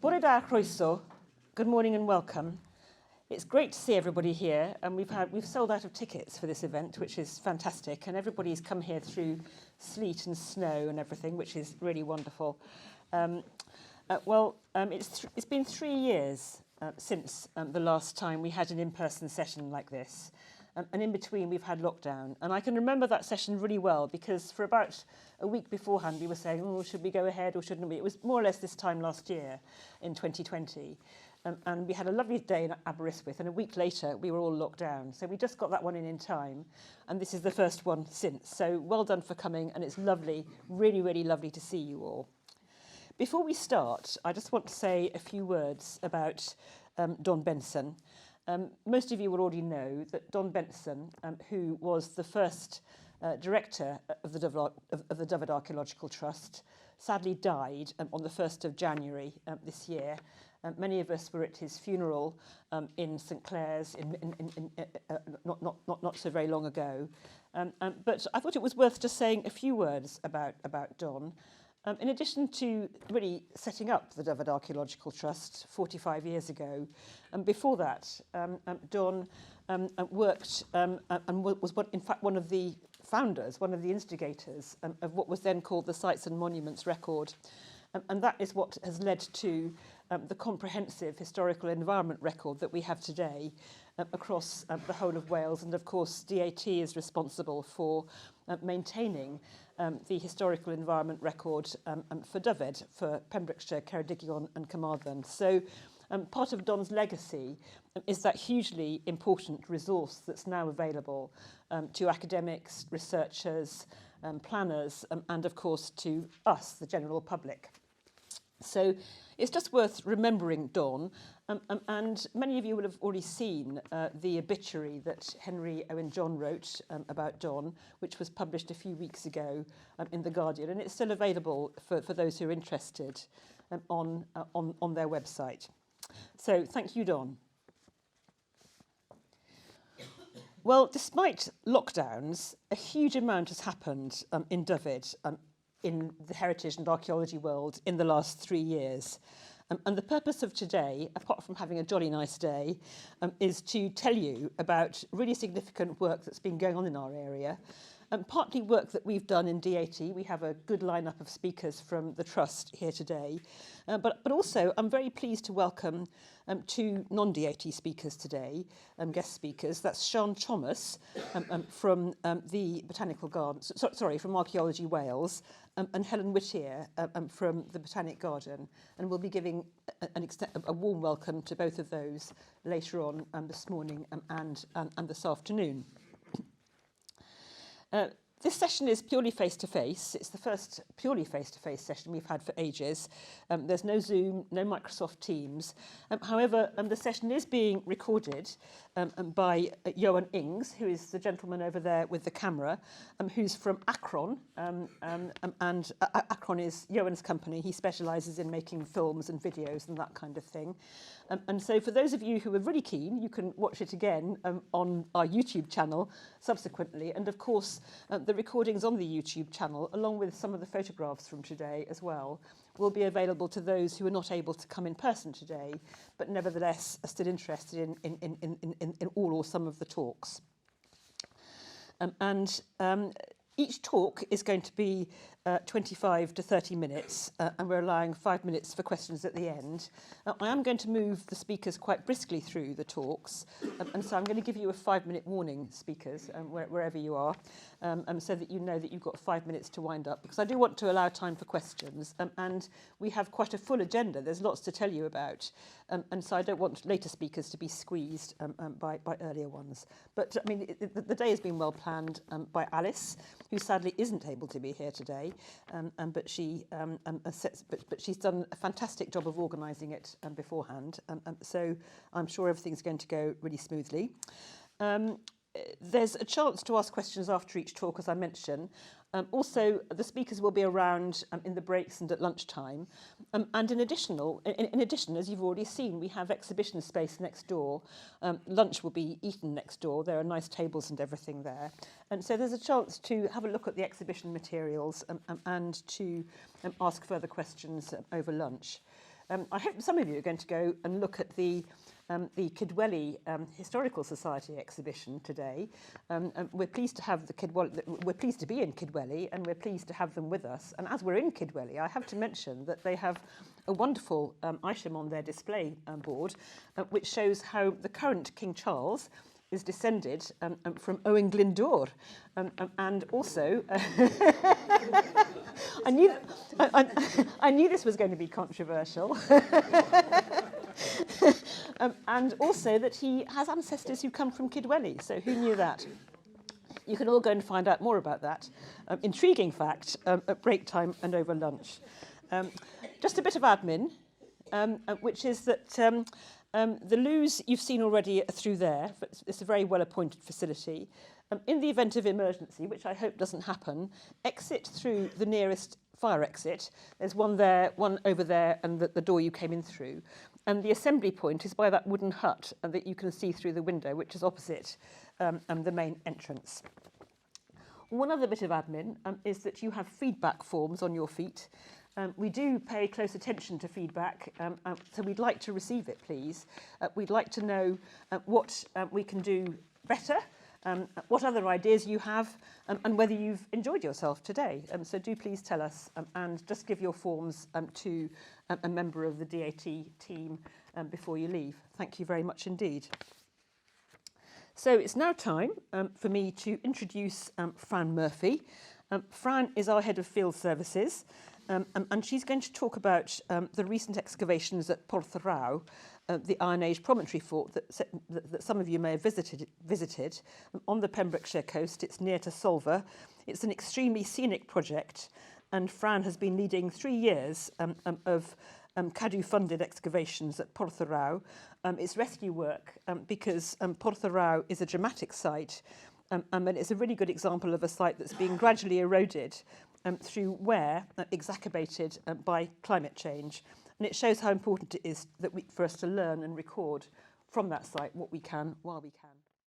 Bore da croeso. Good morning and welcome. It's great to see everybody here, and we've sold out of tickets for this event, which is fantastic, and everybody's come here through sleet and snow and everything, which is really wonderful. It's been 3 years since the last time we had an in-person session like this. And in between, we've had lockdown. And I can remember that session really well because for about a week beforehand, we were saying, oh, should we go ahead or shouldn't we? It was more or less this time last year in 2020. And we had a lovely day in Aberystwyth, and a week later, we were all locked down. So we just got that one in time. And this is the first one since. So well done for coming. And it's lovely, really, really lovely to see you all. Before we start, I just want to say a few words about Don Benson. Most of you will already know that Don Benson, who was the first director of the Dyfed Archaeological Trust, sadly died on the 1st of January this year. Many of us were at his funeral in St Clair's not so very long ago. But I thought it was worth just saying a few words about Don. In addition to really setting up the Dyfed Archaeological Trust 45 years ago, and before that, Don worked and was in fact one of the founders, one of the instigators of what was then called the Sites and Monuments Record. And that is what has led to the comprehensive historical environment record that we have today across the whole of Wales. And of course, DAT is responsible for maintaining the historical environment record for Dyfed, for Pembrokeshire, Ceredigion and Carmarthen. So part of Don's legacy is that hugely important resource that's now available to academics, researchers, planners, and of course to us, the general public. So it's just worth remembering Don, and many of you will have already seen the obituary that Henry Owen John wrote about Don, which was published a few weeks ago in The Guardian, and it's still available for those who are interested on their website. So thank you, Don. Well, despite lockdowns, a huge amount has happened in Dyfed, in the heritage and archaeology world in the last 3 years. And the purpose of today, apart from having a jolly nice day, is to tell you about really significant work that's been going on in our area, and partly work that we've done in DAT. We have a good lineup of speakers from the Trust here today. But also, I'm very pleased to welcome 2 non-DAT speakers today, guest speakers. That's Sian Thomas from the Botanical Gardens, from Archaeology Wales, and Helen Whittier from the Botanic Garden. And we'll be giving a warm welcome to both of those later on this morning and this afternoon. This session is purely face-to-face. It's the first purely face-to-face session we've had for ages. There's no Zoom, no Microsoft Teams. However, the session is being recorded by Johan Ings, who is the gentleman over there with the camera, who's from Akron. And Akron is Johan's company. He specialises in making films and videos and that kind of thing. And so for those of you who are really keen, you can watch it again on our YouTube channel subsequently. And of course, the recordings on the YouTube channel, along with some of the photographs from today as well, will be available to those who are not able to come in person today, but nevertheless are still interested in all or some of the talks. Each talk is going to be 25 to 30 minutes, and we're allowing 5 minutes for questions at the end. I am going to move the speakers quite briskly through the talks, and so I'm going to give you a 5-minute warning, speakers, wherever you are, so that you know that you've got 5 minutes to wind up, because I do want to allow time for questions, and we have quite a full agenda. There's lots to tell you about, and so I don't want later speakers to be squeezed by earlier ones. But I mean, the day has been well planned by Alice, who sadly isn't able to be here today, but she's done a fantastic job of organising it beforehand, so I'm sure everything's going to go really smoothly. There's a chance to ask questions after each talk, as I mentioned. Also, the speakers will be around in the breaks and at lunchtime. And in addition, as you've already seen, we have exhibition space next door. Lunch will be eaten next door. There are nice tables and everything there. And so there's a chance to have a look at the exhibition materials and to ask further questions over lunch. I hope some of you are going to go and look at the Kidwelly Historical Society exhibition today. We're pleased to have we're pleased to be in Kidwelly, and we're pleased to have them with us. And as we're in Kidwelly, I have to mention that they have a wonderful item on their display board, which shows how the current King Charles is descended from Owen Glyndwr, and also I knew this was going to be controversial. And also that he has ancestors who come from Kidwelly, so who knew that? You can all go and find out more about that. Intriguing fact at break time and over lunch. Just a bit of admin, which is that the loos you've seen already are through there. It's a very well-appointed facility. In the event of emergency, which I hope doesn't happen, exit through the nearest fire exit. There's one there, one over there, and the door you came in through. And the assembly point is by that wooden hut that you can see through the window, which is opposite the main entrance. One other bit of admin is that you have feedback forms on your feet. We do pay close attention to feedback, so we'd like to receive it, please. We'd like to know what we can do better, what other ideas you have, and whether you've enjoyed yourself today. So do please tell us, and just give your forms to a member of the DAT team before you leave. Thank you very much indeed. So it's now time for me to introduce Fran Murphy. Fran is our Head of Field Services, and she's going to talk about the recent excavations at Porthrau, the Iron Age promontory fort that some of you may have visited on the Pembrokeshire coast. It's near to Solva. It's an extremely scenic project, and Fran has been leading 3 years of Cadw-funded excavations at Porthrau. It's rescue work because Porthrau is a dramatic site, and it's a really good example of a site that's being gradually eroded through wear exacerbated by climate change. And it shows how important it is that for us to learn and record from that site what we can while we can.